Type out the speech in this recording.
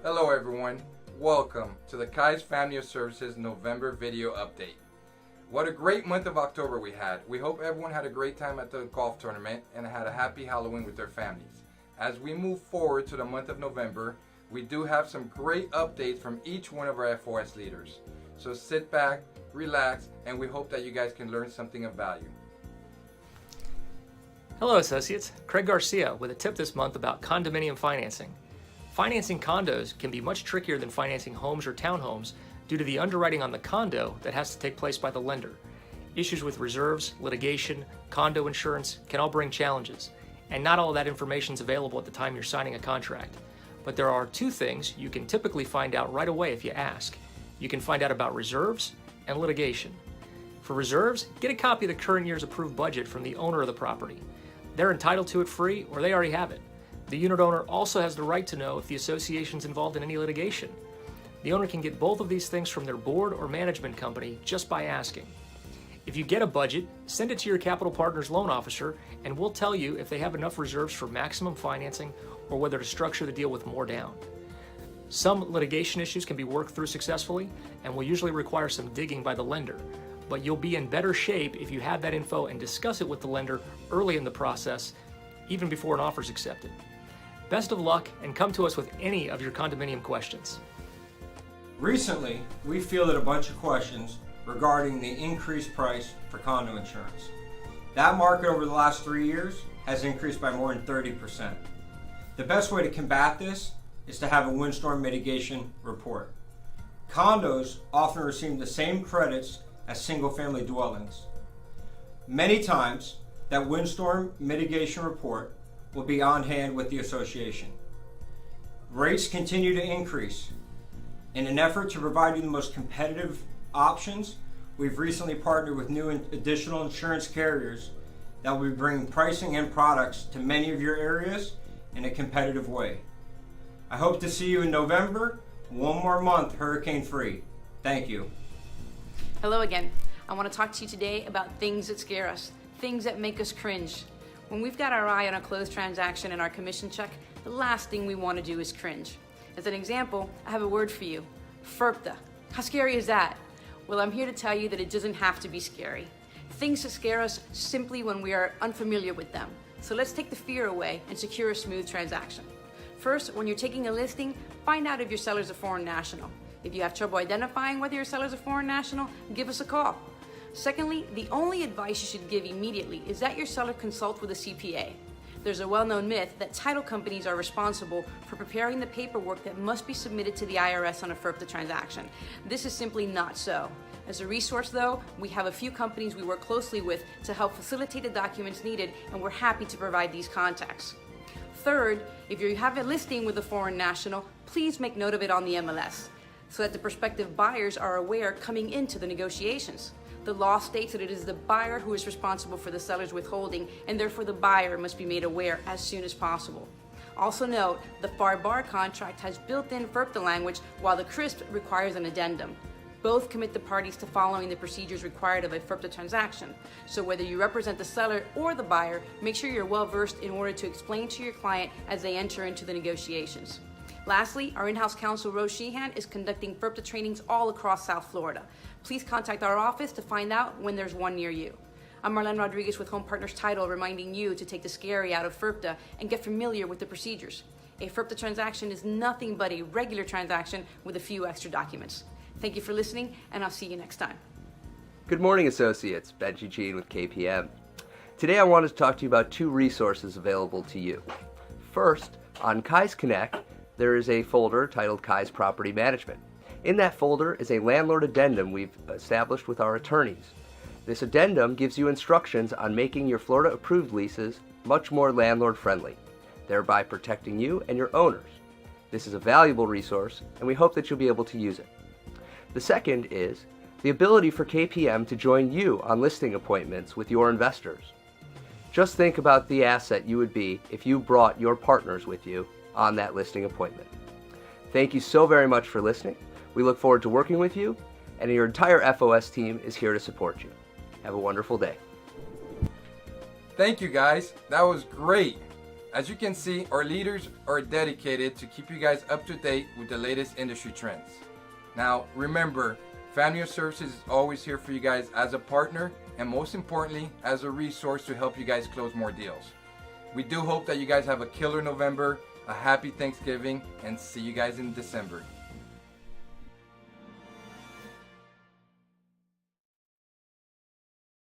Hello everyone, welcome to the Kai's Family of Services November video update. What a great month of October we had. We hope everyone had a great time at the golf tournament and had a happy Halloween with their families. As we move forward to the month of November, we do have some great updates from each one of our FOS leaders. So sit back, relax, and we hope that you guys can learn something of value. Hello associates, Craig Garcia with a tip this month about condominium financing. Financing condos can be much trickier than financing homes or townhomes due to the underwriting on the condo that has to take place by the lender. Issues with reserves, litigation, condo insurance can all bring challenges, and not all of that information is available at the time you're signing a contract. But there are two things you can typically find out right away if you ask. You can find out about reserves and litigation. For reserves, get a copy of the current year's approved budget from the owner of the property. They're entitled to it free or they already have it. The unit owner also has the right to know if the association is involved in any litigation. The owner can get both of these things from their board or management company just by asking. If you get a budget, send it to your capital partner's loan officer and we'll tell you if they have enough reserves for maximum financing or whether to structure the deal with more down. Some litigation issues can be worked through successfully and will usually require some digging by the lender, but you'll be in better shape if you have that info and discuss it with the lender early in the process, even before an offer is accepted. Best of luck and come to us with any of your condominium questions. Recently, we fielded a bunch of questions regarding the increased price for condo insurance. That market over the last 3 years has increased by more than 30%. The best way to combat this is to have a windstorm mitigation report. Condos often receive the same credits as single-family dwellings. Many times, that windstorm mitigation report will be on hand with the association. Rates continue to increase. In an effort to provide you the most competitive options, we've recently partnered with new and additional insurance carriers that will be bringing pricing and products to many of your areas in a competitive way. I hope to see you in November, one more month hurricane-free. Thank you. Hello again. I want to talk to you today about things that scare us, things that make us cringe. When we've got our eye on a closed transaction and our commission check, the last thing we want to do is cringe. As an example, I have a word for you, FIRPTA. How scary is that? Well, I'm here to tell you that it doesn't have to be scary. Things that scare us simply when we are unfamiliar with them. So let's take the fear away and secure a smooth transaction. First, when you're taking a listing, find out if your seller's a foreign national. If you have trouble identifying whether your seller's a foreign national, give us a call. Secondly, the only advice you should give immediately is that your seller consult with a CPA. There's a well-known myth that title companies are responsible for preparing the paperwork that must be submitted to the IRS on a FIRPTA transaction. This is simply not so. As a resource though, we have a few companies we work closely with to help facilitate the documents needed, and we're happy to provide these contacts. Third, if you have a listing with a foreign national, please make note of it on the MLS so that the prospective buyers are aware coming into the negotiations. The law states that it is the buyer who is responsible for the seller's withholding, and therefore the buyer must be made aware as soon as possible. Also note, the FAR bar contract has built-in FIRPTA language, while the CRISP requires an addendum. Both commit the parties to following the procedures required of a FIRPTA transaction. So whether you represent the seller or the buyer, make sure you're well-versed in order to explain to your client as they enter into the negotiations. Lastly, our in-house counsel, Rose Sheehan, is conducting FIRPTA trainings all across South Florida. Please contact our office to find out when there's one near you. I'm Marlene Rodriguez with Home Partners Title, reminding you to take the scary out of FIRPTA and get familiar with the procedures. A FIRPTA transaction is nothing but a regular transaction with a few extra documents. Thank you for listening, and I'll see you next time. Good morning, associates. Benji Jean with KPM. Today I wanted to talk to you about two resources available to you. First, on Kai's Connect, there is a folder titled Kai's Property Management. In that folder is a landlord addendum we've established with our attorneys. This addendum gives you instructions on making your Florida approved leases much more landlord friendly, thereby protecting you and your owners. This is a valuable resource, and we hope that you'll be able to use it. The second is the ability for KPM to join you on listing appointments with your investors. Just think about the asset you would be if you brought your partners with you on that listing appointment. Thank you so very much for listening. We look forward to working with you, and your entire FOS team is here to support you. Have a wonderful day. Thank you guys, that was great. As you can see, our leaders are dedicated to keep you guys up to date with the latest industry trends. Now, remember, Family of Services is always here for you guys as a partner and most importantly, as a resource to help you guys close more deals. We do hope that you guys have a killer November, a happy Thanksgiving, and see you guys in December.